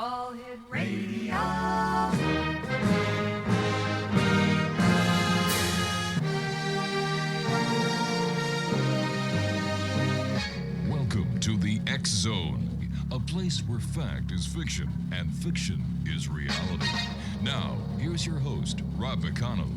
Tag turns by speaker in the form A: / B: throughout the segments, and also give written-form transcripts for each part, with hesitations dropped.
A: All Hit Radio.
B: Welcome to the X Zone, a place where fact is fiction and fiction is reality. Now, here's your host, Rob McConnell.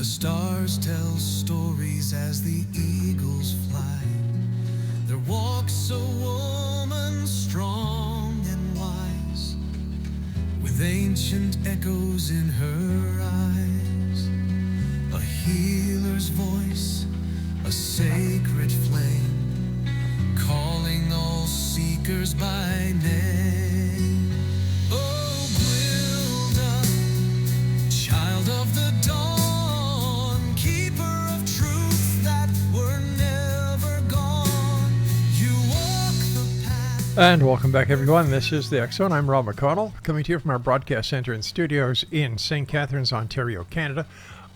C: Stars tell stories as the eagles fly. There walks a woman strong and wise, with ancient echoes in her eyes. A healer's voice, a sacred flame, calling all seekers by name. Oh, Gwilda, child of the dawn,
D: and welcome back, everyone. This is the X Zone. I'm Rob McConnell, coming to you from our broadcast center and studios in St. Catharines, Ontario, Canada,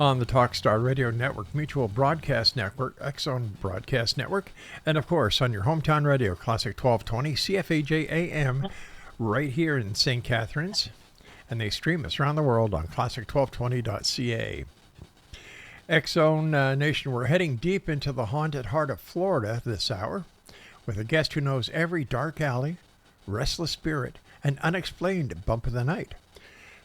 D: on the Talkstar Radio Network, Mutual Broadcast Network, X Zone Broadcast Network, and of course on your hometown radio, Classic 1220, CFAJ AM, right here in St. Catharines. And they stream us around the world on classic1220.ca. X Zone Nation, we're heading deep into the haunted heart of Florida this hour, with a guest who knows every dark alley, restless spirit, and unexplained bump of the night.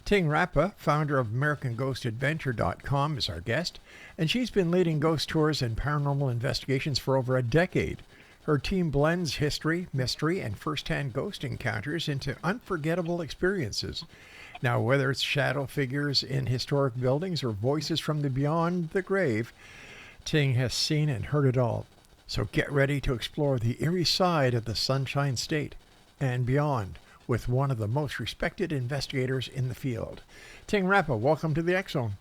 D: TING RAPPA, founder of AmericanGhostAdventure.com, is our guest, and she's been leading ghost tours and paranormal investigations for over a decade. Her team blends history, mystery, and first-hand ghost encounters into unforgettable experiences. Now, whether it's shadow figures in historic buildings or voices from the beyond the grave, Ting has seen and heard it all. So get ready to explore the eerie side of the Sunshine State and beyond with one of the most respected investigators in the field. Ting RAPPA, welcome to the X Zone.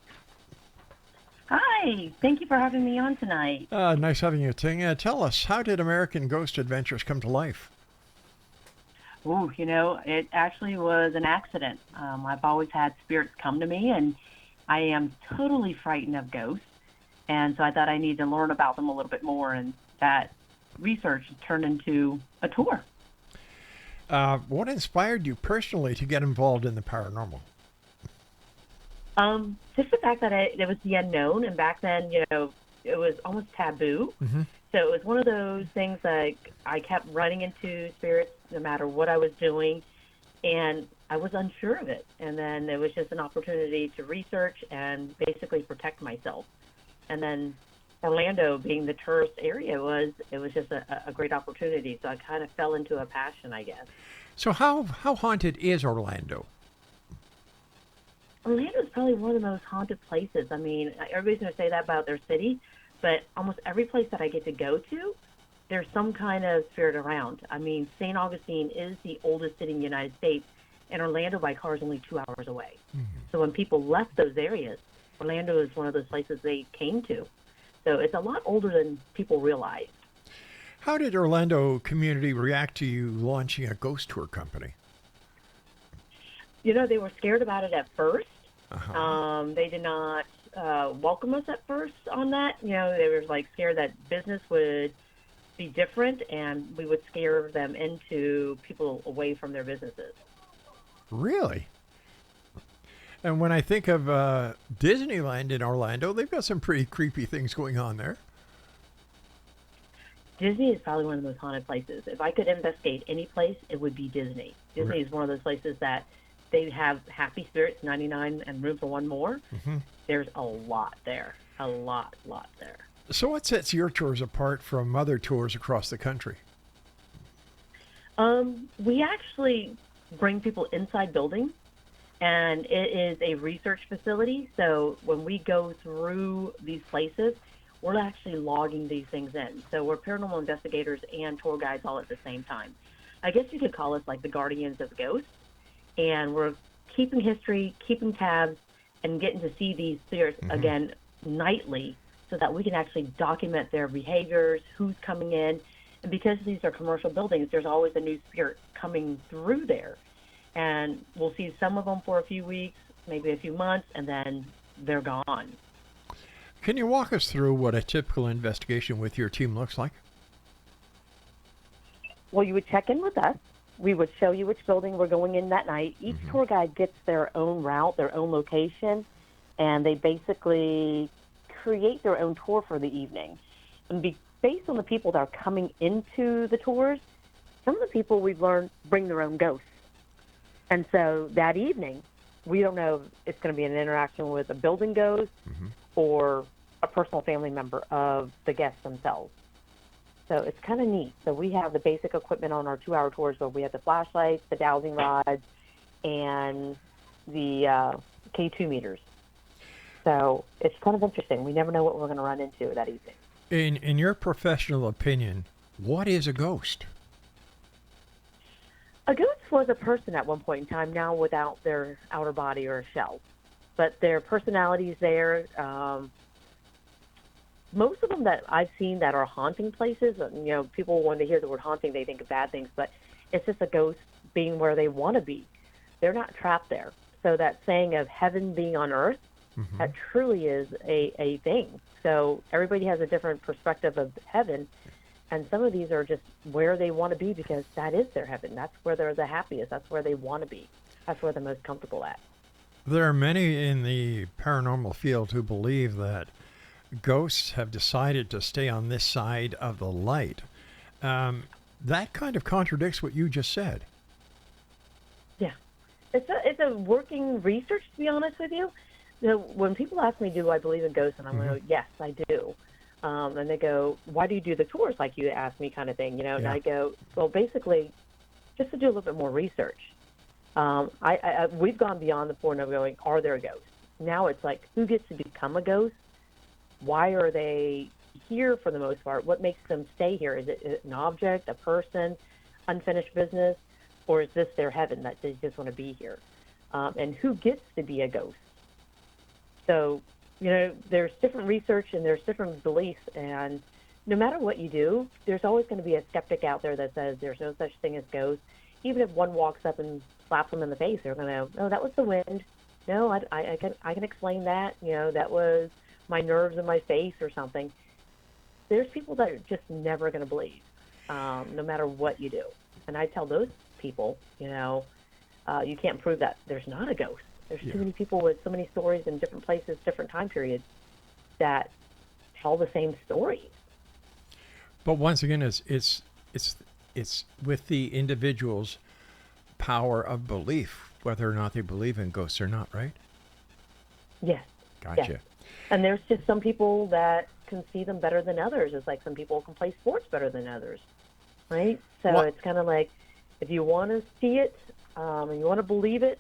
E: Hi, thank you for having me on tonight.
D: Nice having you, Ting. Tell us, how did American Ghost Adventures come to life?
E: Oh, it actually was an accident. I've always had spirits come to me, and I am totally frightened of ghosts. And so I thought I needed to learn about them a little bit more, and that research turned into a tour.
D: What inspired you personally to get involved in the paranormal?
E: Just the fact that it was the unknown, and back then, it was almost taboo.
D: Mm-hmm.
E: So it was one of those things that I kept running into spirits no matter what I was doing, and I was unsure of it. And then it was just an opportunity to research and basically protect myself. And then Orlando being the tourist area it was just a great opportunity. So I kind of fell into a passion, I guess.
D: So how haunted is Orlando?
E: Orlando is probably one of the most haunted places. I mean, everybody's going to say that about their city, but almost every place that I get to go to, there's some kind of spirit around. I mean, St. Augustine is the oldest city in the United States, and Orlando by car is only 2 hours away. Mm-hmm. So when people left those areas, Orlando is one of those places they came to. So it's a lot older than people realize.
D: How did Orlando community react to you launching a ghost tour company?
E: They were scared about it at first.
D: Uh-huh.
E: They did not welcome us at first on that. They were scared that business would be different and we would scare them into people away from their businesses.
D: Really? And when I think of Disneyland in Orlando, they've got some pretty creepy things going on there.
E: Disney is probably one of the most haunted places. If I could investigate any place, it would be Disney. Disney is one of those places that they have happy spirits, 99, and room for one more.
D: Mm-hmm.
E: There's a lot there. A lot there.
D: So what sets your tours apart from other tours across the country?
E: We actually bring people inside buildings, and it is a research facility. So when we go through these places, we're actually logging these things in. So we're paranormal investigators and tour guides all at the same time. I guess you could call us like the guardians of ghosts, and we're keeping history, keeping tabs, and getting to see these spirits again nightly so that we can actually document their behaviors, who's coming in. And because these are commercial buildings, there's always a new spirit coming through there. And we'll see some of them for a few weeks, maybe a few months, and then they're gone.
D: Can you walk us through what a typical investigation with your team looks like?
E: Well, you would check in with us. We would show you which building we're going in that night. Each tour guide gets their own route, their own location, and they basically create their own tour for the evening. And based on the people that are coming into the tours, some of the people we've learned bring their own ghosts. And so that evening, we don't know if it's going to be an interaction with a building ghost or a personal family member of the guests themselves. So it's kind of neat. So we have the basic equipment on our 2-hour tours where we have the flashlights, the dowsing rods, and the K2 meters. So it's kind of interesting. We never know what we're going to run into that evening.
D: In your professional opinion, what is a ghost?
E: A ghost was a person at one point in time, now without their outer body or a shell. But their personality's there. Most of them that I've seen that are haunting places, people, when they hear the word haunting, they think of bad things, but it's just a ghost being where they want to be. They're not trapped there. So that saying of heaven being on earth, that truly is a thing. So everybody has a different perspective of heaven, and some of these are just where they want to be because that is their heaven. That's where they're the happiest. That's where they want to be. That's where they're most comfortable at.
D: There are many in the paranormal field who believe that ghosts have decided to stay on this side of the light. That kind of contradicts what you just said.
E: Yeah. It's a working research, to be honest with you. When people ask me, do I believe in ghosts? And I'm going, yes, I do. And they go, why do you do the tours like you asked me kind of thing? And I go, well, basically, just to do a little bit more research. We've gone beyond the point of going, are there ghosts? Now it's like, who gets to become a ghost? Why are they here for the most part? What makes them stay here? Is it an object, a person, unfinished business, or is this their heaven that they just want to be here? And who gets to be a ghost? So, there's different research and there's different beliefs, and no matter what you do, there's always going to be a skeptic out there that says there's no such thing as ghosts. Even if one walks up and slaps them in the face, they're going to, oh, that was the wind. No, I can explain that. That was my nerves in my face or something. There's people that are just never going to believe, no matter what you do. And I tell those people, you can't prove that there's not a ghost. There's too many people with so many stories in different places, different time periods that tell the same stories.
D: But once again, it's with the individual's power of belief, whether or not they believe in ghosts or not, right?
E: Yes.
D: Gotcha.
E: Yes. And there's just some people that can see them better than others. It's like some people can play sports better than others, right? So it's kind of like, if you want to see it and you want to believe it,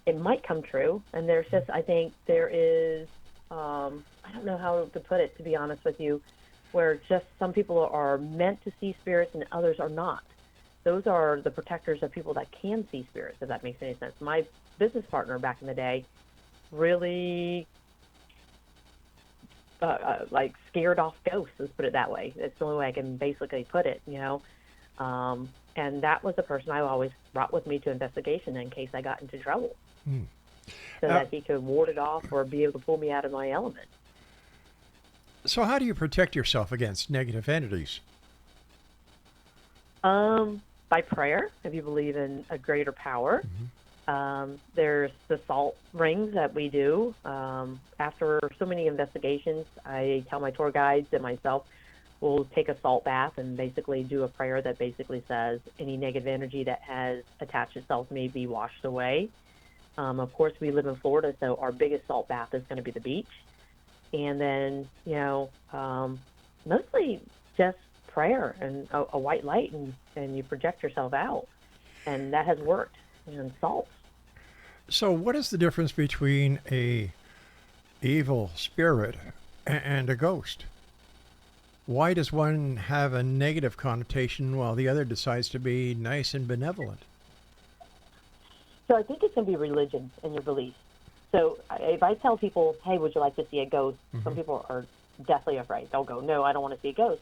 E: it might come true. And there's just, I think there is, I don't know how to put it, to be honest with you, where just some people are meant to see spirits and others are not. Those are the protectors of people that can see spirits, if that makes any sense. My business partner back in the day really scared off ghosts, let's put it that way. It's the only way I can basically put it, and that was the person I always brought with me to investigation in case I got into trouble, so that he could ward it off or be able to pull me out of my element.
D: So how do you protect yourself against negative entities?
E: By prayer, if you believe in a greater power. There's the salt rings that we do. After so many investigations, I tell my tour guides and myself, we'll take a salt bath and basically do a prayer that basically says any negative energy that has attached itself may be washed away. Of course, we live in Florida, so our biggest salt bath is going to be the beach. And then, mostly just prayer and a white light, and you project yourself out. And that has worked. And salt.
D: So what is the difference between a evil spirit and a ghost? Why does one have a negative connotation while the other decides to be nice and benevolent?
E: So I think it can be religion and your beliefs. So if I tell people, hey, would you like to see a ghost? Some people are deathly afraid. They'll go, no, I don't want to see a ghost.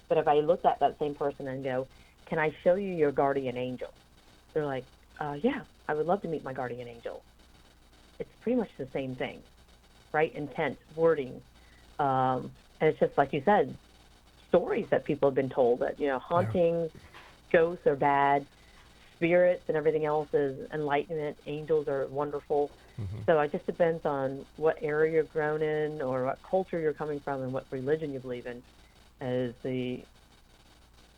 E: But if I look at that same person and go, can I show you your guardian angel? They're like, yeah, I would love to meet my guardian angel. It's pretty much the same thing, right? Intent, wording. And it's just like you said, stories that people have been told that, hauntings, ghosts are bad, spirits and everything else is enlightenment, angels are wonderful. So it just depends on what area you're grown in or what culture you're coming from and what religion you believe in as the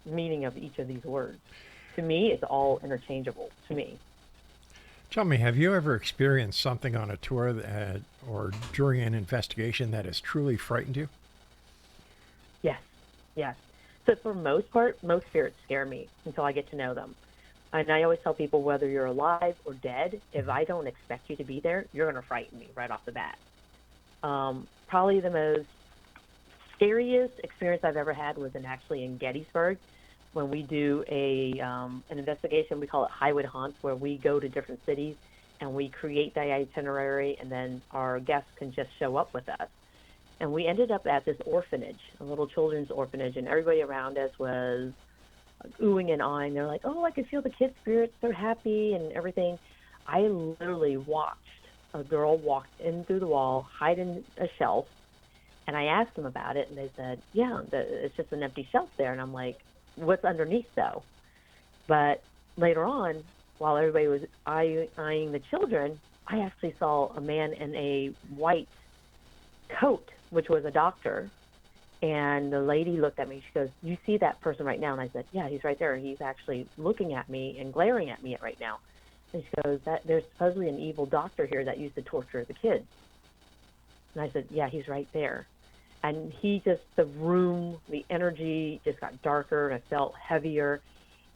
E: meaning of each of these words. To me, it's all interchangeable to me.
D: Tell me, have you ever experienced something on a tour or during an investigation that has truly frightened you?
E: Yes. So for most part, most spirits scare me until I get to know them. And I always tell people, whether you're alive or dead, if I don't expect you to be there, you're going to frighten me right off the bat. Probably the most scariest experience I've ever had was actually in Gettysburg, when we do an investigation. We call it Highway Haunts, where we go to different cities and we create the itinerary, and then our guests can just show up with us. And we ended up at this orphanage, a little children's orphanage, and everybody around us was oohing and ahhing. They're like, oh, I can feel the kids' spirits. They're happy and everything. I literally watched a girl walk in through the wall, hide in a shelf, and I asked them about it, and they said, yeah, it's just an empty shelf there. And I'm like, what's underneath, though? But later on, while everybody was eyeing the children, I actually saw a man in a white coat, which was a doctor. And the lady looked at me. She goes, you see that person right now? And I said, yeah, he's right there. He's actually looking at me and glaring at me right now. And she goes, there's supposedly an evil doctor here that used to torture the kids. And I said, yeah, he's right there. And the room, the energy just got darker, and I felt heavier.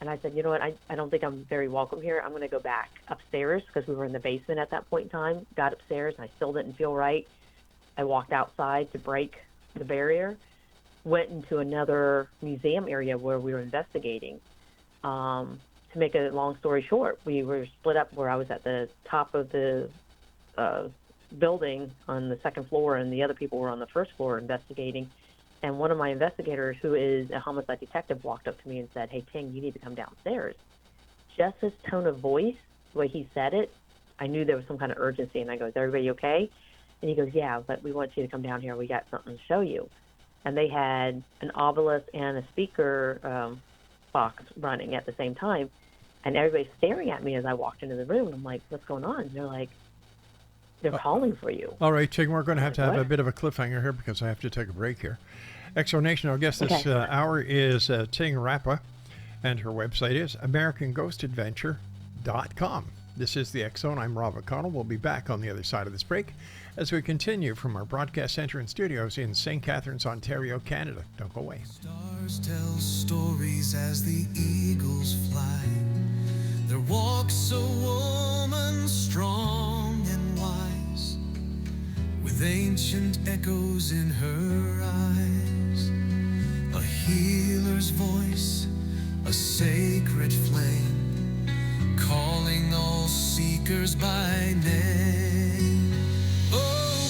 E: And I said, you know what, I don't think I'm very welcome here. I'm going to go back upstairs, because we were in the basement at that point in time. Got upstairs, and I still didn't feel right. I walked outside to break the barrier, went into another museum area where we were investigating. To make a long story short, we were split up where I was at the top of the building on the second floor, and the other people were on the first floor investigating. And one of my investigators, who is a homicide detective, walked up to me and said, hey, Ting, you need to come downstairs. Just his tone of voice, the way he said it, I knew there was some kind of urgency. And I go, is everybody okay? And he goes, yeah, but we want you to come down here. We got something to show you. And they had an obelisk and a speaker box running at the same time. And everybody's staring at me as I walked into the room. And I'm like, what's going on? And they're like, they're calling for you. All
D: right, Ting, we're going to have a bit of a cliffhanger here, because I have to take a break here. Exonation, our guest this hour is Ting RAPPA, and her website is AmericanGhostAdventure.com. This is the X Zone. I'm Rob McConnell. We'll be back on the other side of this break as we continue from our broadcast center and studios in St. Catharines, Ontario, Canada. Don't go away.
C: Stars tell stories as the eagles fly. There walks a woman strong and wise, with ancient echoes in her eyes. A healer's voice, a sacred flame, calling all seekers by name. Oh,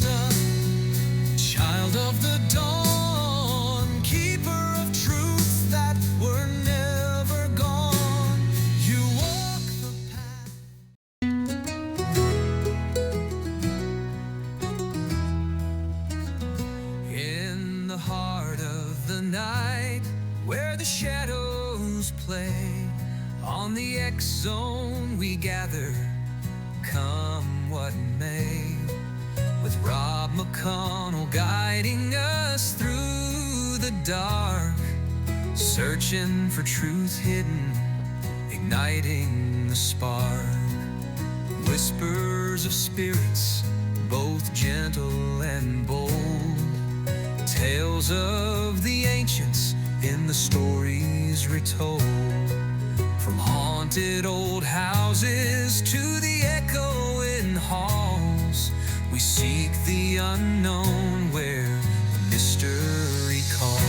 C: Gwilda, child of the dawn, keeper of truths that were never gone. You walk the path. In the heart of the night, where the shadows play, on the X Zone we gather, come what may, with Rob McConnell guiding us through the dark, searching for truth hidden, igniting the spark. Whispers of spirits, both gentle and bold, tales of the ancients in the stories retold. From haunted old houses to the echoing halls, we seek the unknown where the mystery calls.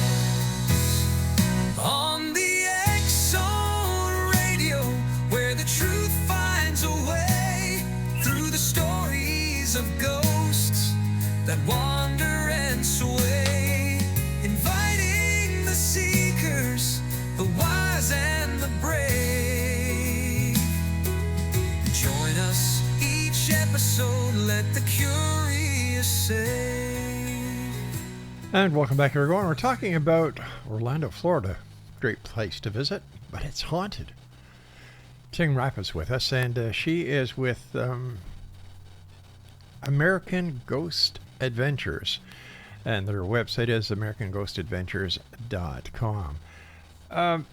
C: On the X Zone Radio, where the truth finds a way through the story. that wander and sway, inviting the seekers, the wise and the brave. Join us each episode, let the curious say.
D: And welcome back, everyone. We're talking about Orlando, Florida. Great place to visit, but it's haunted. Ting RAPPA's with us, and she is with American Ghost Adventures. And their website is AmericanGhostAdventures.com.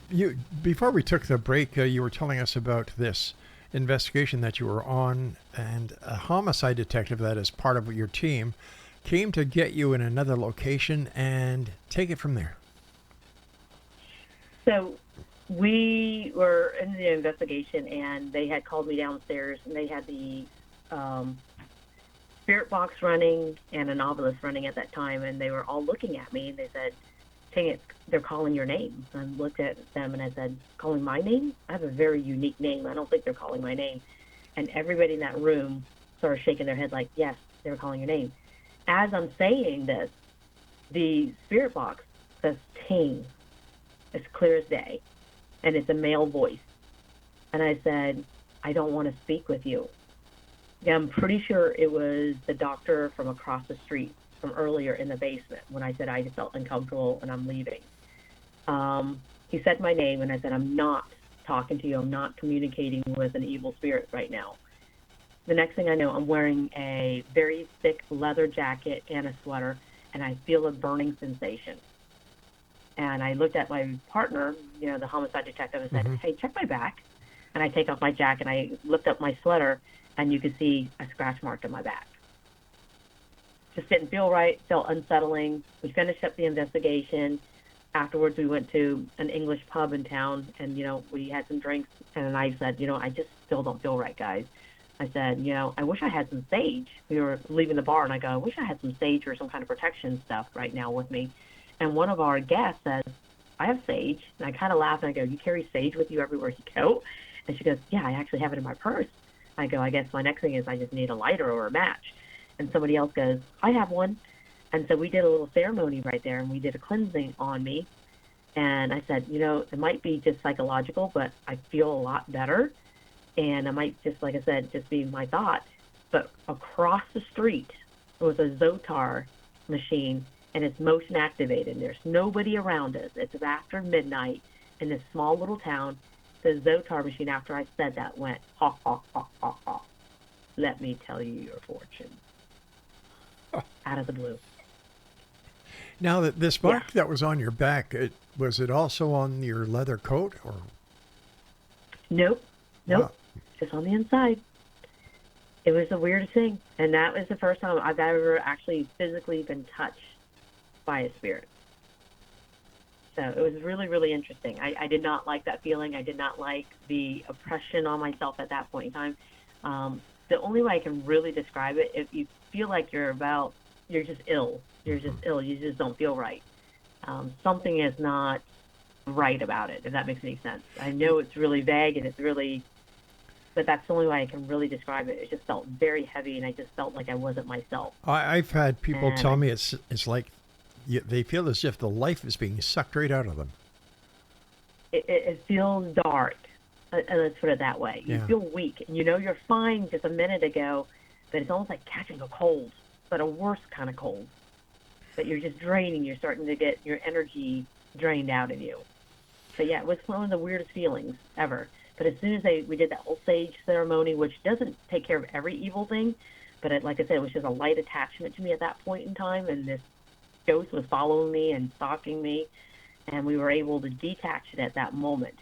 D: Before we took the break, you were telling us about this investigation that you were on, and a homicide detective that is part of your team came to get you in another location and take it from there.
E: So we were in the investigation, and they had called me downstairs, and they had the spirit box running and a novelist running at that time, and they were all looking at me, and they said, "Ting, they're calling your name." I looked at them, and I said, "Calling my name? I have a very unique name. I don't think they're calling my name." And everybody in that room started shaking their head like, "Yes, they're calling your name." As I'm saying this, the spirit box says "Ting." It's clear as day, and it's a male voice. And I said, "I don't want to speak with you." Yeah, I'm pretty sure it was the doctor from across the street from earlier in the basement when I said I felt uncomfortable and I'm leaving. He said my name, and I said, "I'm not talking to you. I'm not communicating with an evil spirit right now." The next thing I know, I'm wearing a very thick leather jacket and a sweater, and I feel a burning sensation. And I looked at my partner, the homicide detective, and said, "Hey, check my back." And I take off my jacket, and I lift up my sweater, and you could see a scratch mark on my back. Just didn't feel right, felt unsettling. We finished up the investigation. Afterwards, we went to an English pub in town, and, we had some drinks. And I said, I just still don't feel right, guys. I said, I wish I had some sage. We were leaving the bar, and I go, "I wish I had some sage or some kind of protection stuff right now with me." And one of our guests says, "I have sage." And I kind of laugh, and I go, "You carry sage with you everywhere you go?" And she goes, "Yeah, I actually have it in my purse." I go, "I guess my next thing is I just need a lighter or a match." And somebody else goes, "I have one." And so we did a little ceremony right there, and we did a cleansing on me. And I said, it might be just psychological, but I feel a lot better. And it might just, like I said, just be my thought. But across the street was a Zotar machine, and it's motion activated. There's nobody around us. It's after midnight in this small little town. The Zotar machine, after I said that, went, "Ha, ha, ha, ha, ha. Let me tell you your fortune." Out of the blue.
D: Now, this mark that was on your back, was it also on your leather coat? Or?
E: Nope.
D: Wow.
E: Just on the inside. It was the weirdest thing. And that was the first time I've ever actually physically been touched by a spirit. So it was really, really interesting. I did not like that feeling. I did not like the oppression on myself at that point in time. The only way I can really describe it, if you feel like you're just ill. You're just ill. You just don't feel right. Something is not right about it, if that makes any sense. I know it's really vague, and but that's the only way I can really describe it. It just felt very heavy, and I just felt like I wasn't myself.
D: I've had people tell me it's like they feel as if the life is being sucked right out of them.
E: It feels dark. Let's put it that way. You feel weak, and you're fine just a minute ago, but it's almost like catching a cold, but a worse kind of cold. But you're just draining. You're starting to get your energy drained out of you. But yeah, it was one of the weirdest feelings ever. But as soon as we did that whole sage ceremony, which doesn't take care of every evil thing, but like I said, it was just a light attachment to me at that point in time, and this ghost was following me and stalking me, and we were able to detach it at that moment.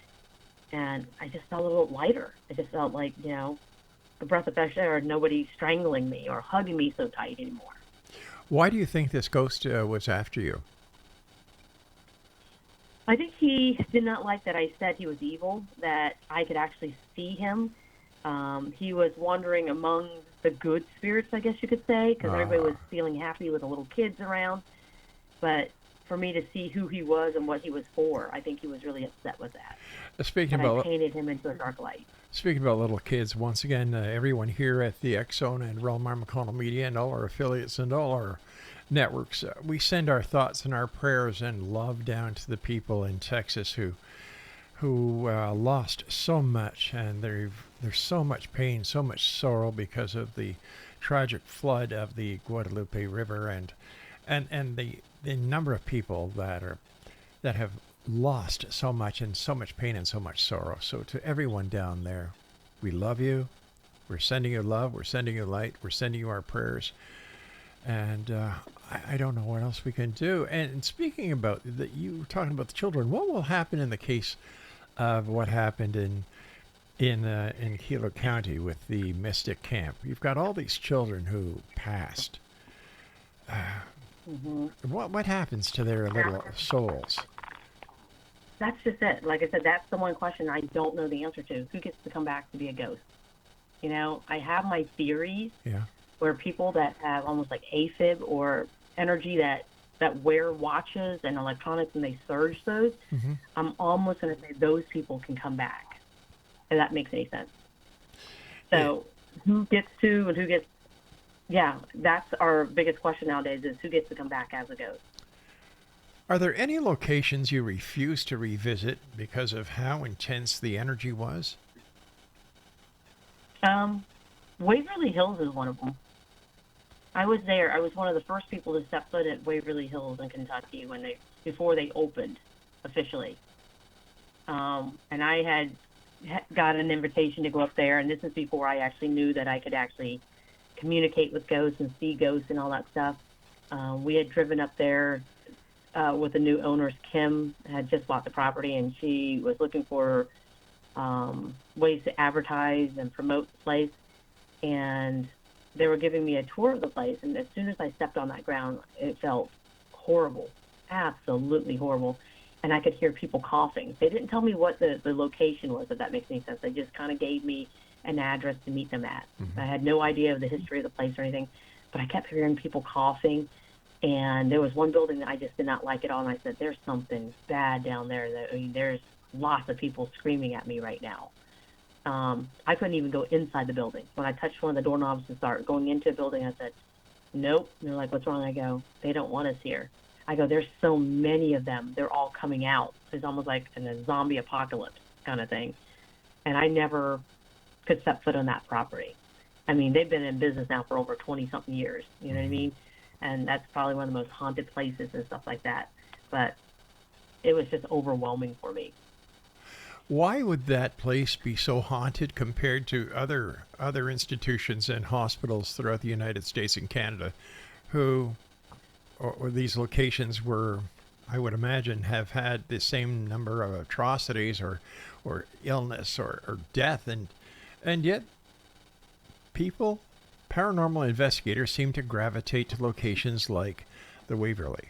E: And I just felt a little lighter. I just felt like, a breath of fresh air, nobody strangling me or hugging me so tight anymore.
D: Why do you think this ghost was after you?
E: I think he did not like that I said he was evil, that I could actually see him. He was wandering among the good spirits, I guess you could say, because everybody was feeling happy with the little kids around. But for me to see who he was and what he was for. I think he was really upset with that.
D: Speaking
E: And I
D: about
E: painted him into a dark light.
D: Speaking about little kids, once again, everyone here at the X-Zone and Relmar McConnell Media and all our affiliates and all our networks, we send our thoughts and our prayers and love down to the people in Texas who lost so much, and there's so much pain, so much sorrow because of the tragic flood of the Guadalupe River, and the number of people that have lost so much, and so much pain and so much sorrow. So to everyone down there, we love you. We're sending you love. We're sending you light. We're sending you our prayers. And I don't know what else we can do. And speaking about that, you were talking about the children. What will happen in the case of what happened in Kilo County with the Mystic Camp? You've got all these children who passed. What happens to their little souls?
E: That's just it. Like I said, that's the one question I don't know the answer to. Who gets to come back to be a ghost? You know, I have my theories where people that have almost like AFib or energy that wear watches and electronics and they surge those, I'm almost going to say those people can come back, if that makes any sense. So who gets to and who gets, that's our biggest question nowadays is who gets to come back as a ghost.
D: Are there any locations you refuse to revisit because of how intense the energy was?
E: Waverly Hills is one of them. I was there. I was one of the first people to step foot at Waverly Hills in Kentucky before they opened officially. And I had got an invitation to go up there, and this is before I actually knew that I could actually communicate with ghosts and see ghosts and all that stuff. We had driven up there with the new owners. Kim had just bought the property, and she was looking for ways to advertise and promote the place. And they were giving me a tour of the place, and as soon as I stepped on that ground, it felt horrible, absolutely horrible. And I could hear people coughing. They didn't tell me what the location was, if that makes any sense. They just kind of gave me an address to meet them at. I had no idea of the history of the place or anything, but I kept hearing people coughing. And there was one building that I just did not like at all, and I said, there's something bad down there. There's lots of people screaming at me right now. I couldn't even go inside the building. When I touched one of the doorknobs to start going into the building, I said, nope. And they're like, what's wrong? I go, they don't want us here. I go, there's so many of them. They're all coming out. It's almost like a zombie apocalypse kind of thing. And I never could step foot on that property. I mean, they've been in business now for over 20-something years. You know what I mean? And that's probably one of the most haunted places and stuff like that. But it was just overwhelming for me.
D: Why would that place be so haunted compared to other institutions and hospitals throughout the United States and Canada, or these locations were, I would imagine, have had the same number of atrocities or illness or death, and yet people, paranormal investigators, seem to gravitate to locations like the Waverly?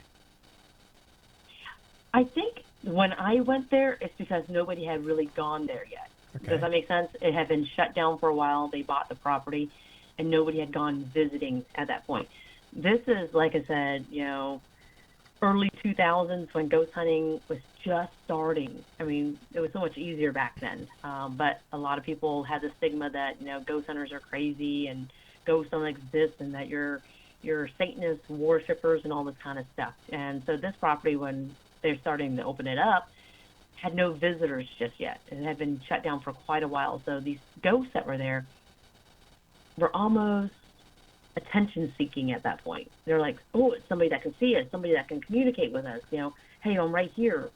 E: I think when I went there, it's because nobody had really gone there yet.
D: Okay.
E: Does that make sense? It had been shut down for a while. They bought the property, and nobody had gone visiting at that point. This is, like I said, early 2000s when ghost hunting was just starting. I mean, it was so much easier back then. But a lot of people had the stigma that, ghost hunters are crazy and ghosts don't exist and that you're Satanist worshipers and all this kind of stuff. And so this property, when they're starting to open it up, had no visitors just yet. It had been shut down for quite a while. So these ghosts that were there were almost attention-seeking at that point. They're like, oh, it's somebody that can see us, somebody that can communicate with us. Hey, I'm right here.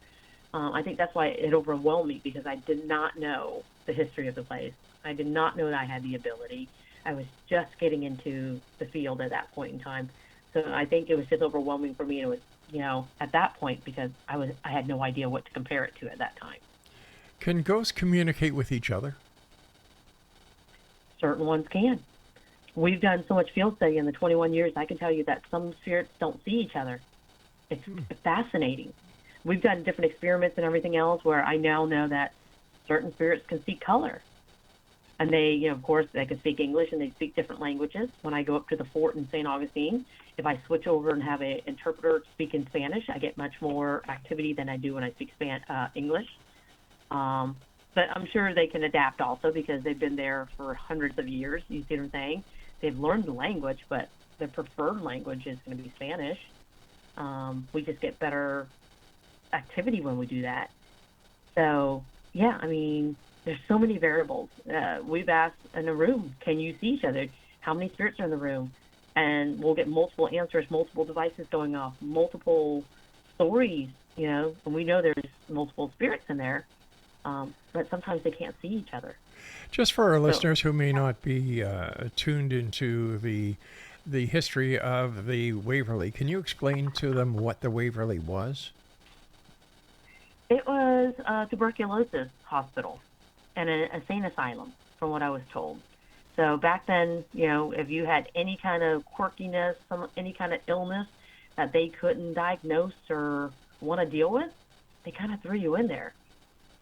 E: I think that's why it overwhelmed me, because I did not know the history of the place. I did not know that I had the ability. I was just getting into the field at that point in time. So I think it was just overwhelming for me. And it was, at that point, because I had no idea what to compare it to at that time.
D: Can ghosts communicate with each other?
E: Certain ones can. We've done so much field study in the 21 years, I can tell you that some spirits don't see each other. It's fascinating. We've done different experiments and everything else where I now know that certain spirits can see color. And they, of course, they can speak English and they speak different languages. When I go up to the fort in St. Augustine, if I switch over and have an interpreter speak in Spanish, I get much more activity than I do when I speak English. But I'm sure they can adapt also because they've been there for hundreds of years. You see what I'm saying? They've learned the language, but their preferred language is going to be Spanish. We just get better activity when we do that. So, yeah, I mean, there's so many variables. We've asked in a room, can you see each other? How many spirits are in the room? And we'll get multiple answers, multiple devices going off, multiple stories, and we know there's multiple spirits in there, but sometimes they can't see each other.
D: Just for our listeners who may not be tuned into the history of the Waverly, can you explain to them what the Waverly was?
E: It was a tuberculosis hospital and an insane asylum, from what I was told. So back then, if you had any kind of quirkiness, any kind of illness that they couldn't diagnose or want to deal with, they kind of threw you in there.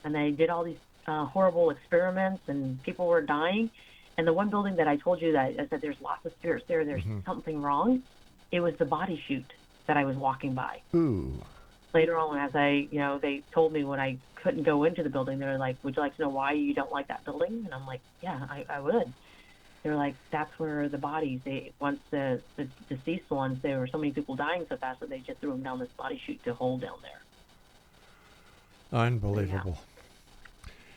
E: And they did all these horrible experiments, and people were dying. And the one building that I told you that I said there's lots of spirits there, there's something wrong, it was the body chute that I was walking by.
D: Ooh.
E: Later on, as they told me when I couldn't go into the building, they were like, would you like to know why you don't like that building? And I'm like, yeah, I would. They were like, that's where the bodies, once the deceased ones, there were so many people dying so fast that they just threw them down this body chute to hold down there.
D: Unbelievable.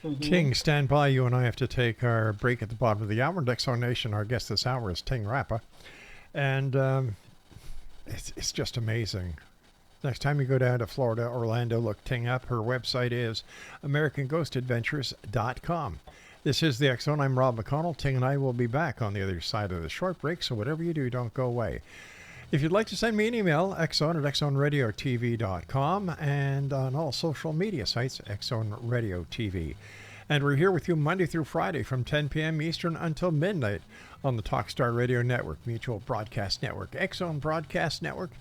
E: Yeah.
D: Ting, stand by. You and I have to take our break at the bottom of the hour. Exxon Nation, our guest this hour is Ting RAPPA. And it's just amazing. Next time you go down to Florida, Orlando, look Ting up. Her website is AmericanGhostAdventures.com. This is the Exxon. I'm Rob McConnell. Ting and I will be back on the other side of the short break, so whatever you do, don't go away. If you'd like to send me an email, exxon@exxonradiotv.com, and on all social media sites, Exxon Radio TV. And we're here with you Monday through Friday from 10 p.m. Eastern until midnight on the Talkstar Radio Network, Mutual Broadcast Network, Exxon Broadcast Network,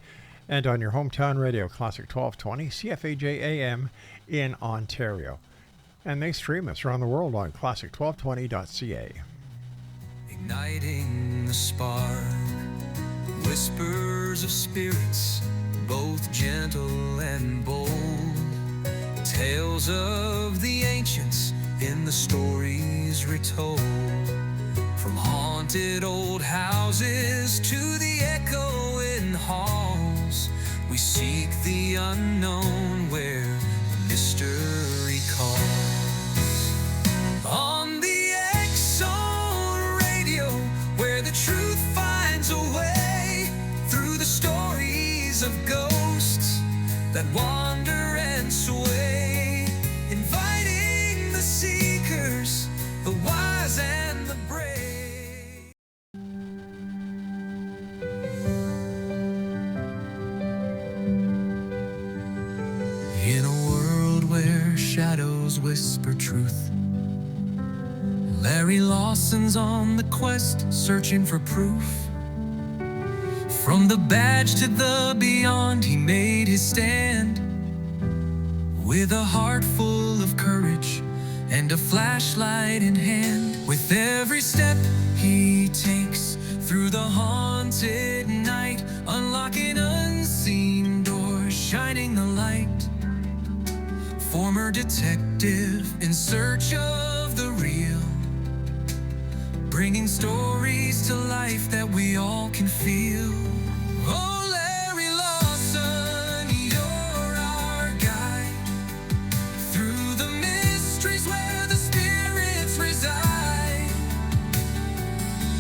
D: and on your hometown radio, Classic 1220, CFAJ AM in Ontario. And they stream us around the world on classic1220.ca.
C: Igniting the spark, whispers of spirits, both gentle and bold. Tales of the ancients in the stories retold. From haunted old houses to the echoing halls, we seek the unknown where the mystery calls. On the Exxon Radio, where the truth finds a way through the stories of ghosts that wander and sway, inviting the seekers, the wise and the brave. In a world where shadows whisper truth, Larry Lawson's on the quest, searching for proof. From the badge to the beyond, he made his stand. With a heart full of courage and a flashlight in hand. With every step he takes through the haunted night, unlocking unseen doors, shining the light. Former detective in search of the real, bringing stories to life that we all can feel. Oh, Larry Lawson, you're our guide through the mysteries where the spirits reside.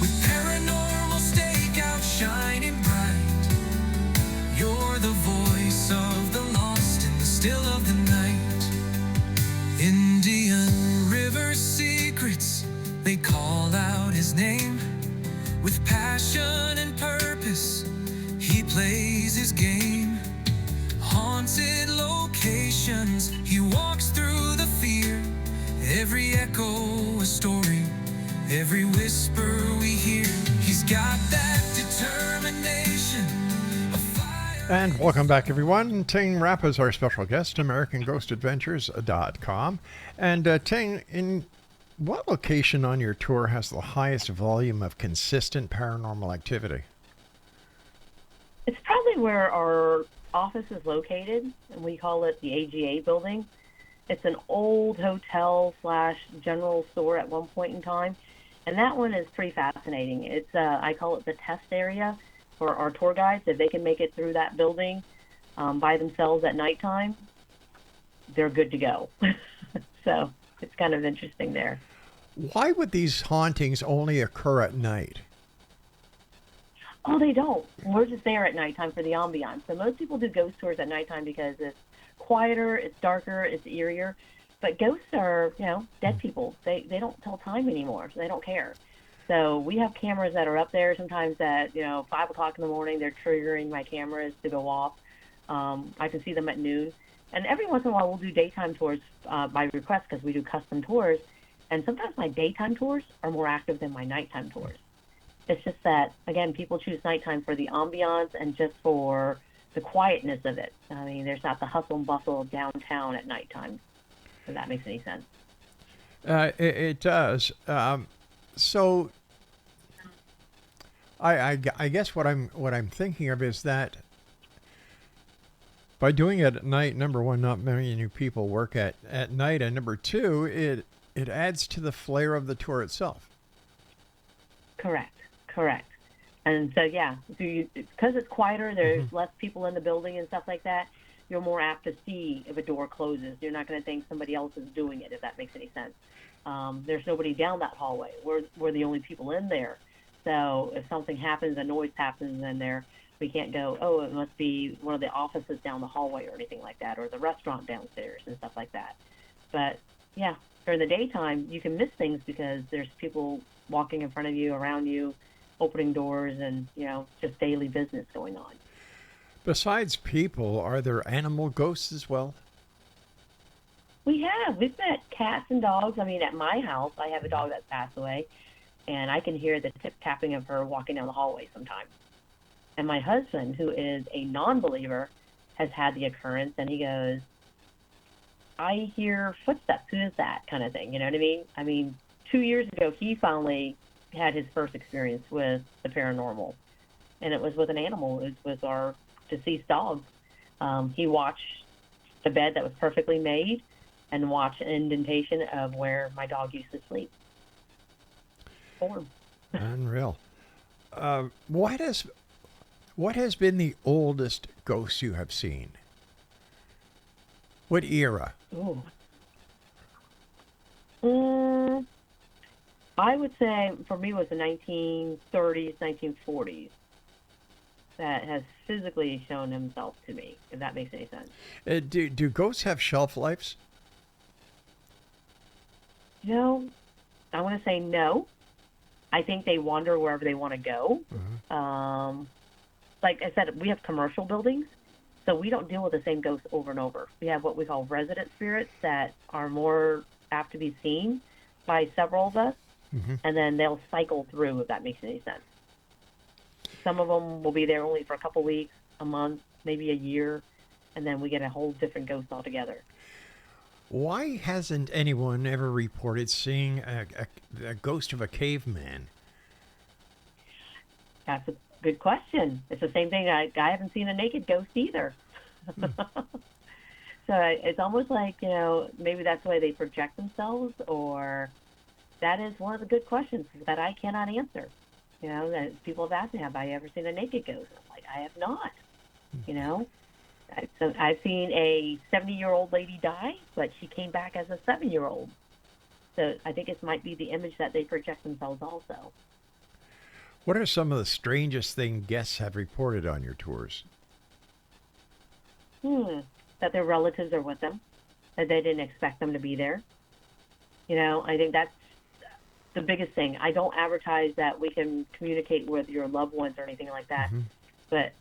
C: With paranormal stakeout shining bright, you're the voice of the lost in the still of the night. Indian River secrets, they call out his name. With passion and purpose, he plays his game. Haunted locations, he walks through the fear. Every echo a story, every whisper we hear. He's got that determination, a fire.
D: And welcome back, everyone. Ting RAPPA is our special guest, AmericanGhostAdventures.com. And Ting, in What location on your tour has the highest volume of consistent paranormal activity?
E: It's probably where our office is located, and we call it the AGA building. It's an old hotel slash general store at one point in time, and that one is pretty fascinating. It's I call it the test area for our tour guides. If they can make it through that building by themselves at nighttime, they're good to go. So it's kind of interesting there.
D: Why would these hauntings only occur at night?
E: Oh, they don't. We're just there at nighttime for the ambiance. So most people do ghost tours at nighttime because it's quieter, it's darker, it's eerier. But ghosts are, dead people. They don't tell time anymore, so they don't care. So we have cameras that are up there sometimes at, 5 o'clock in the morning. They're triggering my cameras to go off. I can see them at noon. And every once in a while we'll do daytime tours by request because we do custom tours. And sometimes my daytime tours are more active than my nighttime tours. It's just that, again, people choose nighttime for the ambiance and just for the quietness of it. I mean, there's not the hustle and bustle of downtown at nighttime, if that makes any sense.
D: It does. So I guess what I'm thinking of is that by doing it at night, number one, not many new people work at night, and number two, it adds to the flair of the tour itself.
E: Correct. And so, because it's quieter, there's less people in the building and stuff like that, you're more apt to see if a door closes. You're not going to think somebody else is doing it, if that makes any sense. There's nobody down that hallway. We're the only people in there. So if something happens, a noise happens in there, we can't go, oh, it must be one of the offices down the hallway or anything like that, or the restaurant downstairs and stuff like that. But, yeah, during the daytime, you can miss things because there's people walking in front of you, around you, opening doors, and, just daily business going on.
D: Besides people, are there animal ghosts as well?
E: We've met cats and dogs. I mean, at my house, I have a dog that's passed away, and I can hear the tip-tapping of her walking down the hallway sometimes. And my husband, who is a non-believer, has had the occurrence, and he goes, I hear footsteps. Who is that? Kind of thing. You know what I mean? I mean, 2 years ago, he finally had his first experience with the paranormal, and it was with an animal. It was with our deceased dog. He watched the bed that was perfectly made and watched an indentation of where my dog used to sleep. Form.
D: Unreal. What has been the oldest ghost you have seen? What era?
E: Ooh. I would say for me it was the 1930s, 1940s that has physically shown himself to me, if that makes any sense.
D: Do ghosts have shelf lives?
E: I want to say no. I think they wander wherever they want to go. Like I said, we have commercial buildings, so we don't deal with the same ghosts over and over. We have what we call resident spirits that are more apt to be seen by several of us, and then they'll cycle through, if that makes any sense. Some of them will be there only for a couple weeks, a month, maybe a year, and then we get a whole different ghost altogether.
D: Why hasn't anyone ever reported seeing a ghost of a caveman?
E: That's a good question. It's the same thing. I haven't seen a naked ghost either. So it's almost like, maybe that's the way they project themselves, or that is one of the good questions that I cannot answer. That people have asked me, have I ever seen a naked ghost? I'm like, I have not. So I've seen a 70-year-old lady die, but she came back as a 7-year-old. So I think it might be the image that they project themselves also.
D: What are some of the strangest things guests have reported on your tours?
E: That their relatives are with them, that they didn't expect them to be there. I think that's the biggest thing. I don't advertise that we can communicate with your loved ones or anything like that, but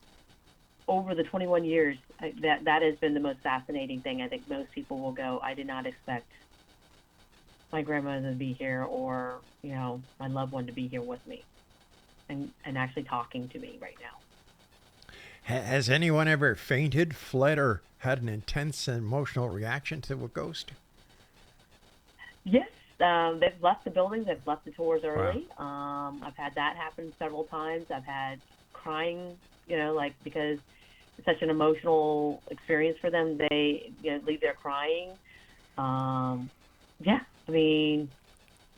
E: over the 21 years, that has been the most fascinating thing. I think most people will go, I did not expect my grandmother to be here, or, my loved one to be here with me and actually talking to me right now.
D: Has anyone ever fainted, fled, or had an intense emotional reaction to a ghost?
E: Yes, they've left the buildings, they've left the tours
D: Wow.
E: early. I've had that happen several times. I've had crying, like because it's such an emotional experience for them. They leave there crying. Yeah, I mean,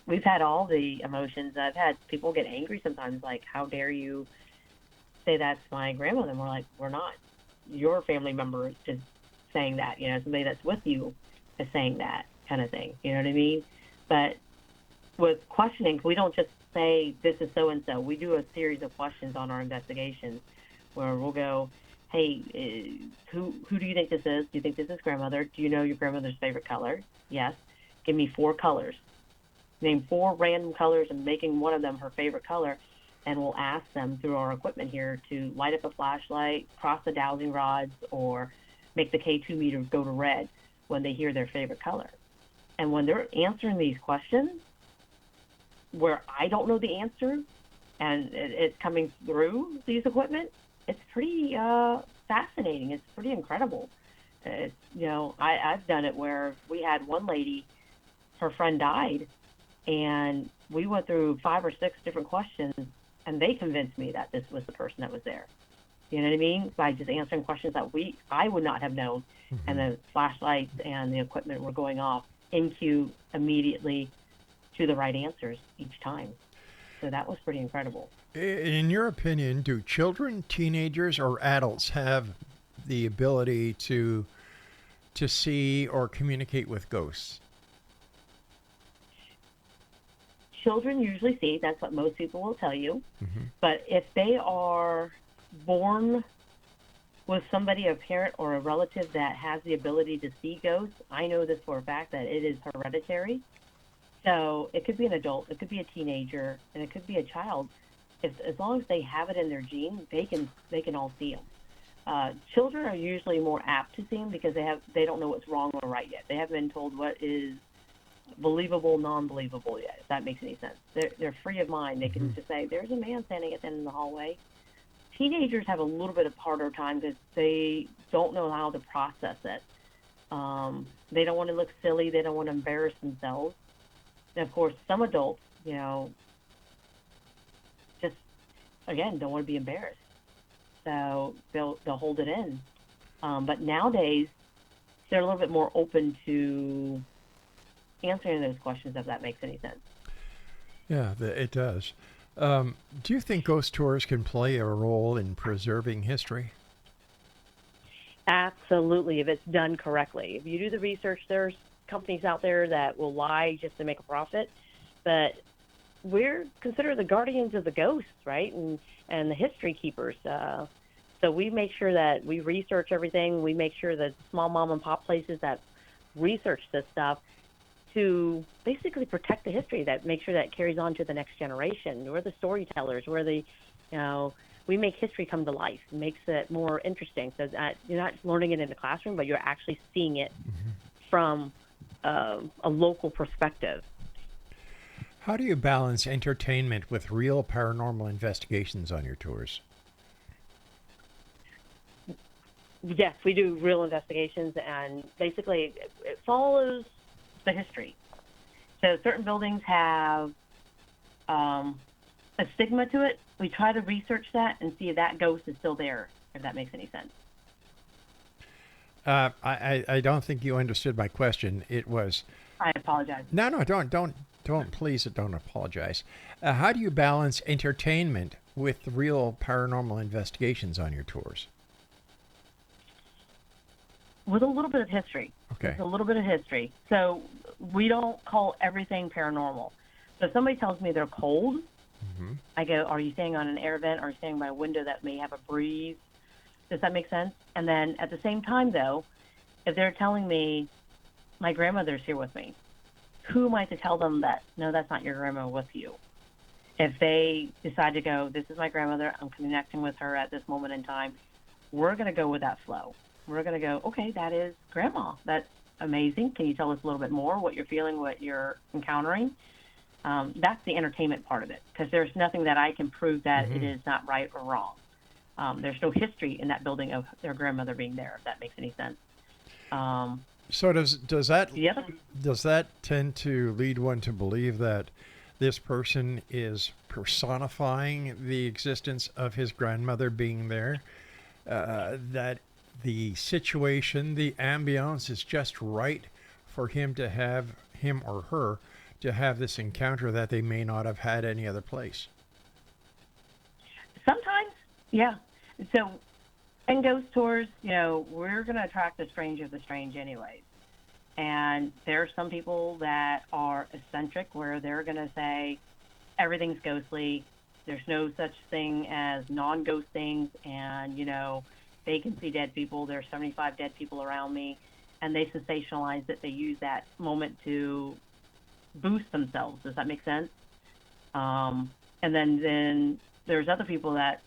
E: we've had all the emotions. I've had people get angry sometimes, like, how dare you say that's my grandmother? And we're like, we're not. Your family member is saying that, somebody that's with you is saying that kind of thing. You know what I mean? But with questioning, we don't just say this is so and so. We do a series of questions on our investigations where we'll go, hey, who do you think this is? Do you think this is grandmother? Do you know your grandmother's favorite color? Yes. Give me 4 colors. Name 4 random colors and making one of them her favorite color. And we'll ask them through our equipment here to light up a flashlight, cross the dowsing rods, or make the K2 meter go to red when they hear their favorite color. And when they're answering these questions, where I don't know the answer, and it's coming through these equipment, it's pretty fascinating. It's pretty incredible. It's, I've done it where we had one lady, her friend died, and we went through 5 or 6 different questions, and they convinced me that this was the person that was there. You know what I mean? By just answering questions that I would not have known, and the flashlights and the equipment were going off in cue immediately to the right answers each time. So that was pretty incredible.
D: In your opinion, do children, teenagers, or adults have the ability to see or communicate with ghosts?
E: Children usually see, that's what most people will tell you. But if they are born with somebody, a parent or a relative that has the ability to see ghosts, I know this for a fact that it is hereditary. So it could be an adult, it could be a teenager, and it could be a child. As long as they have it in their gene, they can all see them. Children are usually more apt to see them because they don't know what's wrong or right yet. They haven't been told what is believable, non-believable yet, if that makes any sense. They're free of mind. They can just say, there's a man standing at the end of the hallway. Teenagers have a little bit of harder time because they don't know how to process it. They don't want to look silly. They don't want to embarrass themselves. And of course, some adults, just, again, don't want to be embarrassed. So they'll hold it in. But nowadays, they're a little bit more open to answering those questions, if that makes any sense.
D: Yeah, it does. Do you think ghost tours can play a role in preserving history?
A: Absolutely, if it's done correctly. If you do the research, there's companies out there that will lie just to make a profit, but we're considered the guardians of the ghosts, right? And the history keepers. So we make sure that we research everything. We make sure that small mom and pop places that research this stuff to basically protect the history, that make sure that carries on to the next generation. We're the storytellers. We're the, we make history come to life. It makes it more interesting. So that you're not learning it in the classroom, but you're actually seeing it from a local perspective.
D: How do you balance entertainment with real paranormal investigations on your tours?
A: Yes, we do real investigations, and basically it follows the history. So certain buildings have a stigma to it. We try to research that and see if that ghost is still there, if that makes any sense.
D: I don't think you understood my question. It was...
E: I apologize.
D: No, don't, please don't apologize. How do you balance entertainment with real paranormal investigations on your tours?
E: With a little bit of history.
D: Okay.
E: With a little bit of history. So we don't call everything paranormal. So if somebody tells me they're cold, I go, are you staying on an air vent? Are you staying by a window that may have a breeze? Does that make sense? And then at the same time, though, if they're telling me my grandmother's here with me, who am I to tell them that, no, that's not your grandma with you? If they decide to go, this is my grandmother, I'm connecting with her at this moment in time, we're going to go with that flow. We're going to go, okay, that is grandma. That's amazing. Can you tell us a little bit more, what you're feeling, what you're encountering? That's the entertainment part of it, because there's nothing that I can prove that it is not right or wrong. There's no history in that building of their grandmother being there, if that makes any sense.
D: So does that
E: Yep.
D: does that tend to lead one to believe that this person is personifying the existence of his grandmother being there? That the situation, the ambiance is just right for him or her to have this encounter that they may not have had any other place.
E: Sometimes, yeah. So in ghost tours, we're going to attract the strange of the strange anyways. And there are some people that are eccentric where they're going to say everything's ghostly. There's no such thing as non-ghost things. And, they can see dead people. There's 75 dead people around me. And they sensationalize it. They use that moment to boost themselves. Does that make sense? And then there's other people that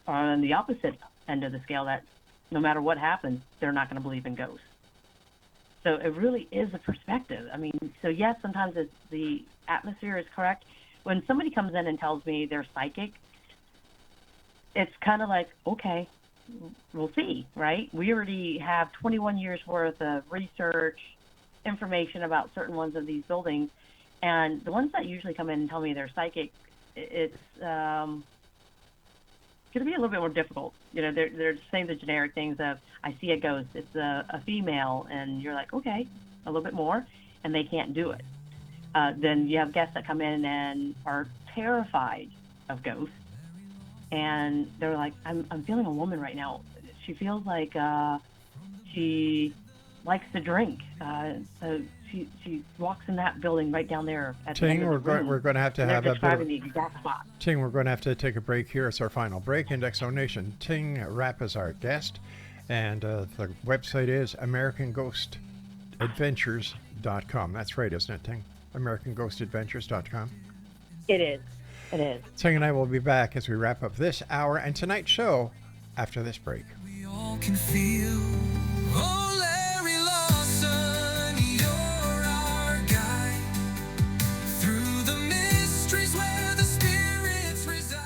E: are on the opposite end of the scale that no matter what happens, they're not going to believe in ghosts. So it really is a perspective. I mean, so yes, sometimes the atmosphere is correct. When somebody comes in and tells me they're psychic, it's kind of like, okay, we'll see, right? We already have 21 years worth of research, information about certain ones of these buildings. And the ones that usually come in and tell me they're psychic, it's going to be a little bit more difficult. They're saying the generic things of, I see a ghost, it's a female, and you're like, okay, a little bit more, and they can't do it. Then you have guests that come in and are terrified of ghosts, and they're like, I'm feeling a woman right now. She feels like she likes to drink. So she walks in that building right down there at the end
D: Ting,
E: of the room.
D: we're going to have to
E: And they're
D: have a bit
E: describing
D: of,
E: the exact spot.
D: Ting, we're going to have to take a break here. It's our final break. Index Zone Nation. Ting Rapp is our guest, and the website is AmericanGhostAdventures.com. That's right, isn't it, Ting? AmericanGhostAdventures.com.
A: It is. It is.
D: Ting and I will be back as we wrap up this hour and tonight's show after this break.
C: We all can feel. Oh, Larry Lawson, you're our guide through the mysteries where the spirits reside.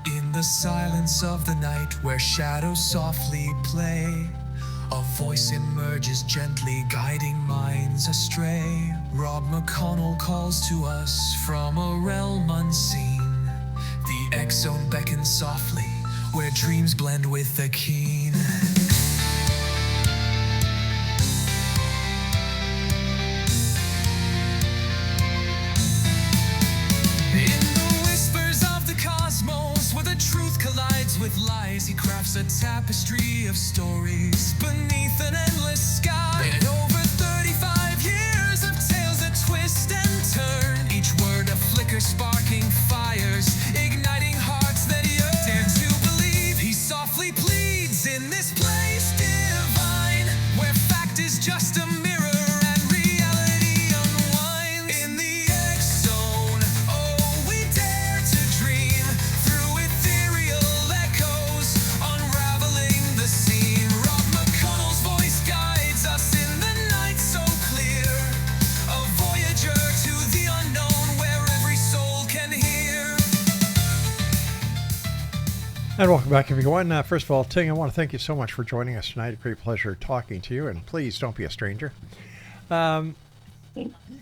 C: In the silence of the night where shadows softly play, a voice emerges gently, guiding minds astray. Rob McConnell calls to us from a realm unseen. The X-Zone beckons softly, where dreams blend with the keen. In the whispers of the cosmos, where the truth collides with lies, he crafts a tapestry of stories beneath an endless sky. And over 35 years of tales that twist and turn, each word a flicker sparking fires, igniting hearts that yearn. Dare to believe he softly pleads in this place divine, where fact is just a mirror and reality unwinds. In the X-Zone, oh, we dare to dream through ethereal echoes, unraveling the scene. Rob McConnell's voice guides us in the night so clear, a voyager to the unknown where every soul can hear.
D: And welcome back, everyone. First of all, Ting, I want to thank you so much for joining us tonight. A great pleasure talking to you, and please don't be a stranger.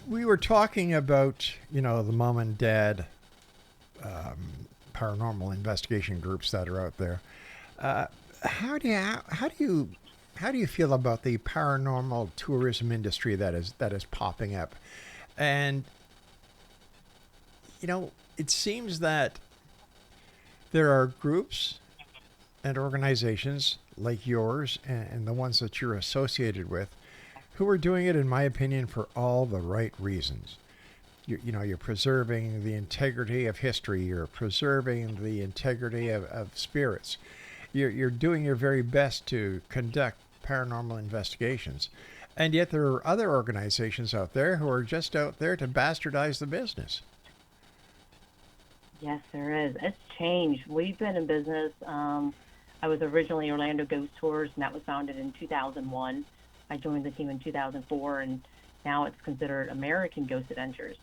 D: We were talking about, the mom and dad paranormal investigation groups that are out there. How do you feel about the paranormal tourism industry that is popping up? And it seems that there are groups and organizations like yours and the ones that you're associated with who are doing it, in my opinion, for all the right reasons. You're preserving the integrity of history. You're preserving the integrity of spirits. You're doing your very best to conduct paranormal investigations. And yet there are other organizations out there who are just out there to bastardize the business.
E: Yes, there is. It's changed. We've been in business. I was originally Orlando Ghost Tours, and that was founded in 2001. I joined the team in 2004, and now it's considered American Ghost Adventures.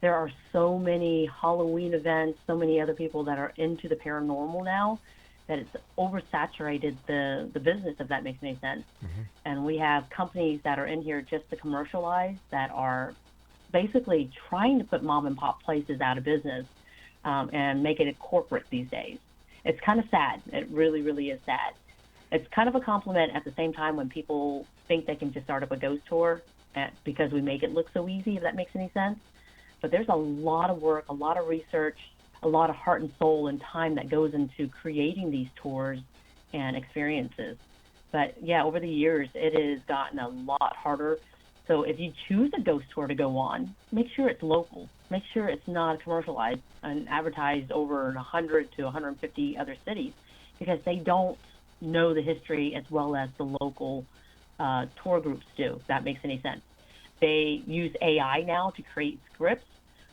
E: There are so many Halloween events, so many other people that are into the paranormal now that it's oversaturated the business, if that makes any sense. And we have companies that are in here just to commercialize that are basically trying to put mom and pop places out of business and make it a corporate these days. It's kind of sad. It really, really is sad. It's kind of a compliment at the same time when people think they can just start up a ghost tour because we make it look so easy, if that makes any sense. But there's a lot of work, a lot of research, a lot of heart and soul and time that goes into creating these tours and experiences. But yeah, over the years, it has gotten a lot harder. So if you choose a ghost tour to go on, make sure it's local. Make sure it's not commercialized and advertised over 100 to 150 other cities, because they don't know the history as well as the local tour groups do, if that makes any sense. They use AI now to create scripts.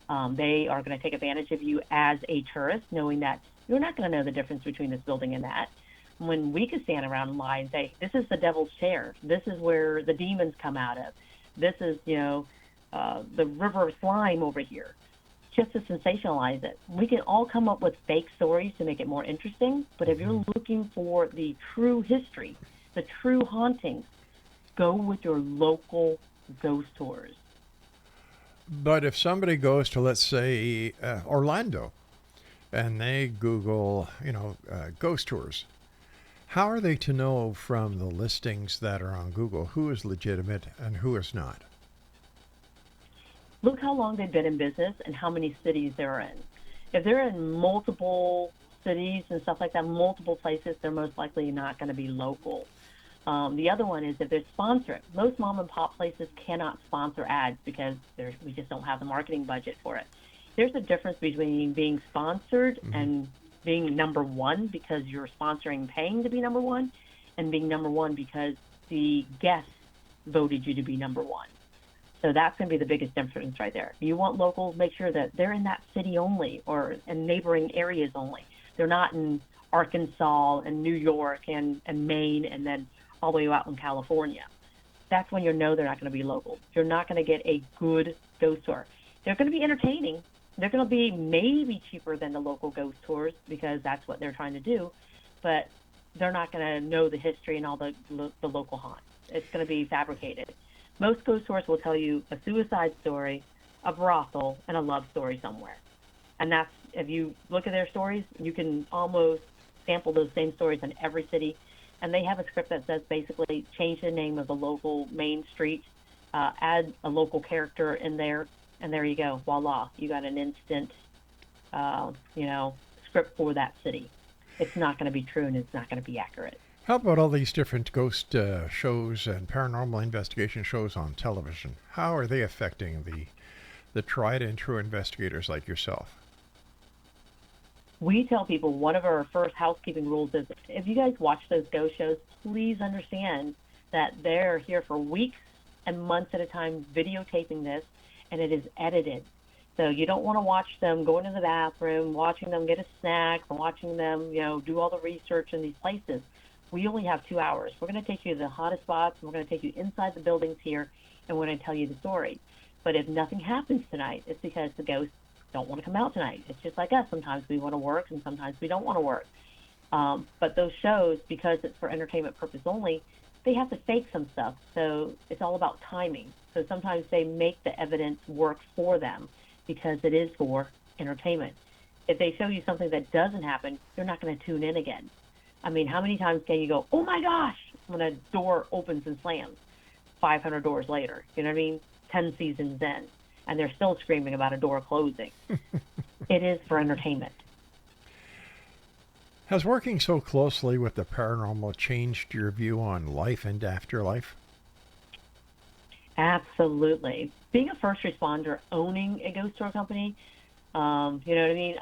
E: They are going to take advantage of you as a tourist, knowing that you're not going to know the difference between this building and that. When we could stand around and lie and say, this is the devil's chair. This is where the demons come out of. This is, the river of slime over here, just to sensationalize it. We can all come up with fake stories to make it more interesting, but if you're looking for the true history, the true hauntings, go with your local ghost tours.
D: But if somebody goes to, let's say, Orlando, and they Google, ghost tours, how are they to know from the listings that are on Google who is legitimate and who is not?
E: Look how long they've been in business and how many cities they're in. If they're in multiple cities and stuff like that, multiple places, they're most likely not going to be local. The other one is if they're sponsored. Most mom and pop places cannot sponsor ads because we just don't have the marketing budget for it. There's a difference between being sponsored and being number one because you're sponsoring paying to be number one, and being number one because the guests voted you to be number one. So that's going to be the biggest difference right there. You want locals, make sure that they're in that city only or in neighboring areas only. They're not in Arkansas and New York and Maine and then all the way out in California. That's when you know they're not going to be local. You're not going to get a good ghost tour. They're going to be entertaining. They're going to be maybe cheaper than the local ghost tours because that's what they're trying to do, but they're not going to know the history and all the local haunts. It's going to be fabricated. Most ghost tours will tell you a suicide story, a brothel, and a love story somewhere. And that's, if you look at their stories, you can almost sample those same stories in every city. And they have a script that says basically change the name of the local main street, add a local character in there, and there you go. Voila, you got an instant, script for that city. It's not going to be true and it's not going to be accurate.
D: How about all these different ghost shows and paranormal investigation shows on television? How are they affecting the tried and true investigators like yourself?
E: We tell people one of our first housekeeping rules is if you guys watch those ghost shows, please understand that they're here for weeks and months at a time videotaping this, and it is edited. So you don't want to watch them go into the bathroom, watching them get a snack, and watching them, do all the research in these places. We only have 2 hours. We're going to take you to the hottest spots, and we're going to take you inside the buildings here, and we're going to tell you the story. But if nothing happens tonight, it's because the ghosts don't want to come out tonight. It's just like us. Sometimes we want to work, and sometimes we don't want to work. But those shows, because it's for entertainment purpose only, they have to fake some stuff. So it's all about timing. So sometimes they make the evidence work for them because it is for entertainment. If they show you something that doesn't happen, you're not going to tune in again. I mean, how many times can you go, oh my gosh, when a door opens and slams 500 doors later? You know what I mean? 10 seasons in, and they're still screaming about a door closing. It is for entertainment.
D: Has working so closely with the paranormal changed your view on life and afterlife?
E: Absolutely. Being a first responder, owning a ghost tour company, you know what I mean?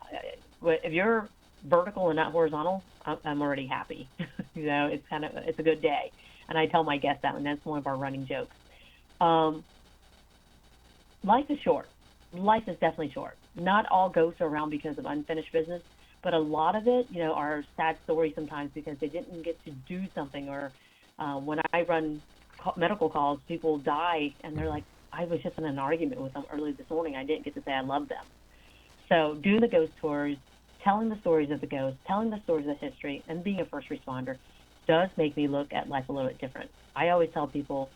E: If you're vertical and not horizontal, I'm already happy. It's a good day. And I tell my guests that, and that's one of our running jokes. Life is short. Life is definitely short. Not all ghosts are around because of unfinished business, but a lot of it, are sad stories sometimes because they didn't get to do something. Or when I run medical calls, people die, and they're like, I was just in an argument with them early this morning. I didn't get to say I love them. So doing the ghost tours telling the stories of the ghosts, telling the stories of history, and being a first responder does make me look at life a little bit different. I always tell people,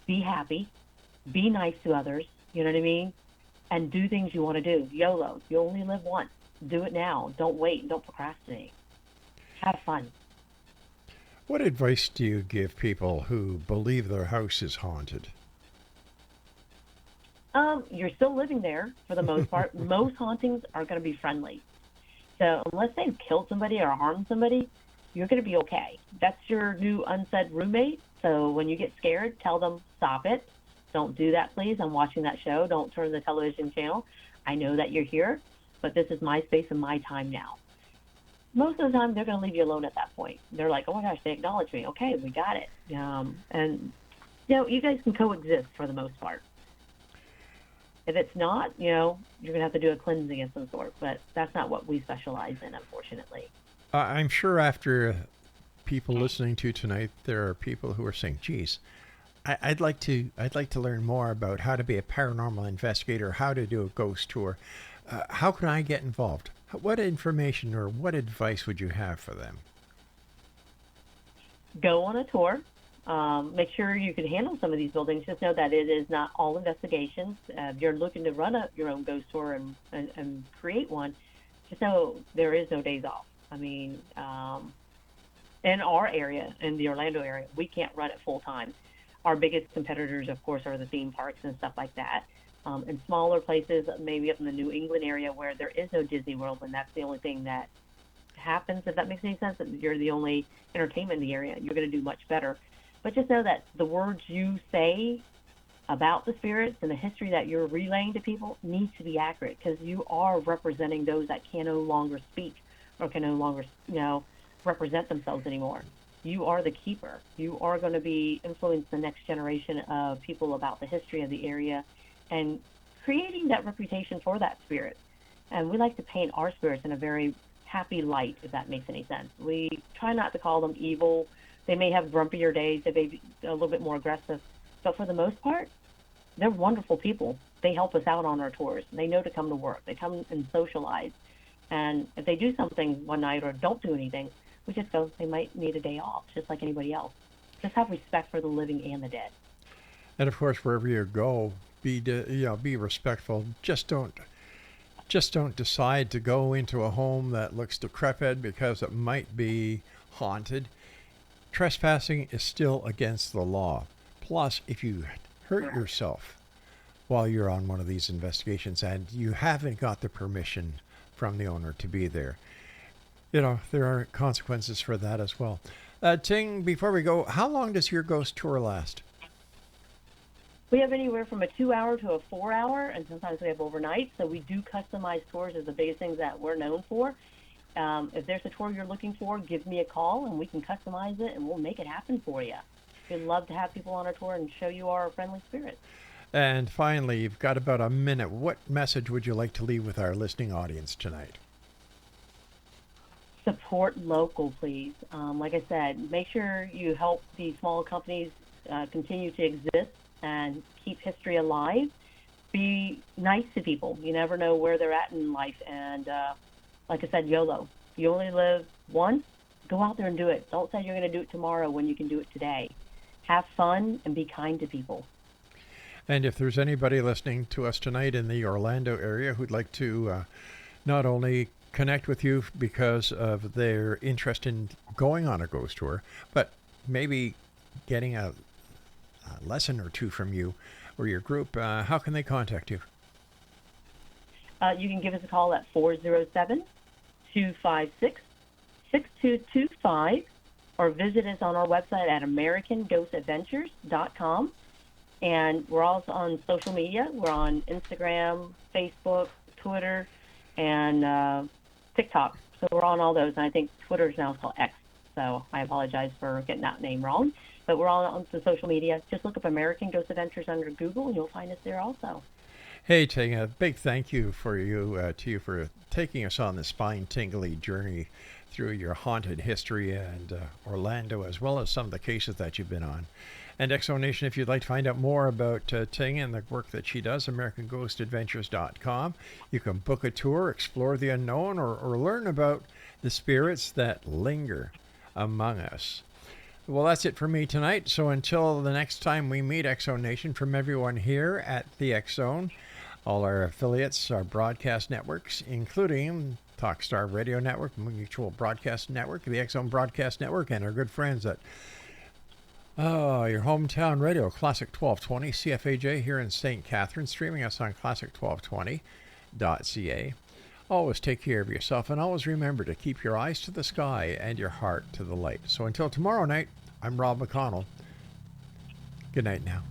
E: be happy, be nice to others, you know what I mean? And do things you want to do. YOLO, you only live once. Do it now. Don't wait. Don't procrastinate. Have fun.
D: What advice do you give people who believe their house is haunted?
E: You're still living there for the most part. Most hauntings are going to be friendly. So unless they've killed somebody or harmed somebody, you're going to be okay. That's your new unsaid roommate. So when you get scared, tell them, stop it. Don't do that, please. I'm watching that show. Don't turn the television channel. I know that you're here, but this is my space and my time now. Most of the time, they're going to leave you alone at that point. They're like, oh my gosh, they acknowledge me. Okay, we got it. And, you guys can coexist for the most part. If it's not, you're going to have to do a cleansing of some sort, but that's not what we specialize in, unfortunately.
D: I'm sure after people listening to tonight, there are people who are saying, geez, I'd like to learn more about how to be a paranormal investigator, how to do a ghost tour. How can I get involved? What information or what advice would you have for them?
E: Go on a tour. Make sure you can handle some of these buildings. Just know that it is not all investigations. If you're looking to run your own ghost tour and create one, just know there is no days off. I mean, in our area, in the Orlando area, we can't run it full time. Our biggest competitors, of course, are the theme parks and stuff like that. In smaller places, maybe up in the New England area where there is no Disney World, and that's the only thing that happens, if that makes any sense, that you're the only entertainment in the area, you're going to do much better. But just know that the words you say about the spirits and the history that you're relaying to people needs to be accurate, because you are representing those that can no longer speak or can no longer, represent themselves anymore. You are the keeper. You are going to be influencing the next generation of people about the history of the area and creating that reputation for that spirit. And we like to paint our spirits in a very happy light, if that makes any sense. We try not to call them evil. They may have grumpier days. They may be a little bit more aggressive. But for the most part, they're wonderful people. They help us out on our tours. They know to come to work. They come and socialize. And if they do something one night or don't do anything, we just go, they might need a day off, just like anybody else. Just have respect for the living and the dead.
D: And of course, wherever you go, be respectful. Just don't decide to go into a home that looks decrepit because it might be haunted. Trespassing is still against the law. Plus, if you hurt yourself while you're on one of these investigations and you haven't got the permission from the owner to be there, there are consequences for that as well. Ting, before we go, how long does your ghost tour last?
E: We have anywhere from a 2-hour to a 4-hour, and sometimes we have overnight. So we do customize tours as the biggest things that we're known for. If there's a tour you're looking for, give me a call, and we can customize it, and we'll make it happen for you. We'd love to have people on our tour and show you our friendly spirit.
D: And finally, you've got about a minute. What message would you like to leave with our listening audience tonight?
E: Support local, please. Like I said, make sure you help these small companies continue to exist and keep history alive. Be nice to people. You never know where they're at in life. And like I said, YOLO. You only live once. Go out there and do it. Don't say you're going to do it tomorrow when you can do it today. Have fun and be kind to people.
D: And if there's anybody listening to us tonight in the Orlando area who'd like to not only connect with you because of their interest in going on a ghost tour, but maybe getting a lesson or two from you or your group, how can they contact you?
E: You can give us a call at 407-256-6225 or visit us on our website at AmericanGhostAdventures.com. And we're also on social media. We're on Instagram, Facebook, Twitter, and TikTok. So we're on all those. And I think Twitter is now called X. So I apologize for getting that name wrong. But we're all on the social media. Just look up American Ghost Adventures under Google, and you'll find us there also.
D: Hey, Ting, a big thank you to you for taking us on this spine-tingly journey through your haunted history and Orlando, as well as some of the cases that you've been on. And Exo Nation, if you'd like to find out more about Ting and the work that she does, AmericanGhostAdventures.com. You can book a tour, explore the unknown, or learn about the spirits that linger among us. Well, that's it for me tonight. So until the next time we meet, Exo Nation, from everyone here at the X Zone, all our affiliates, our broadcast networks, including Talkstar Radio Network, Mutual Broadcast Network, the X Zone Broadcast Network, and our good friends at your hometown radio, Classic 1220, CFAJ here in St. Catharines, streaming us on classic1220.ca. Always take care of yourself, and always remember to keep your eyes to the sky and your heart to the light. So until tomorrow night, I'm Rob McConnell. Good night now.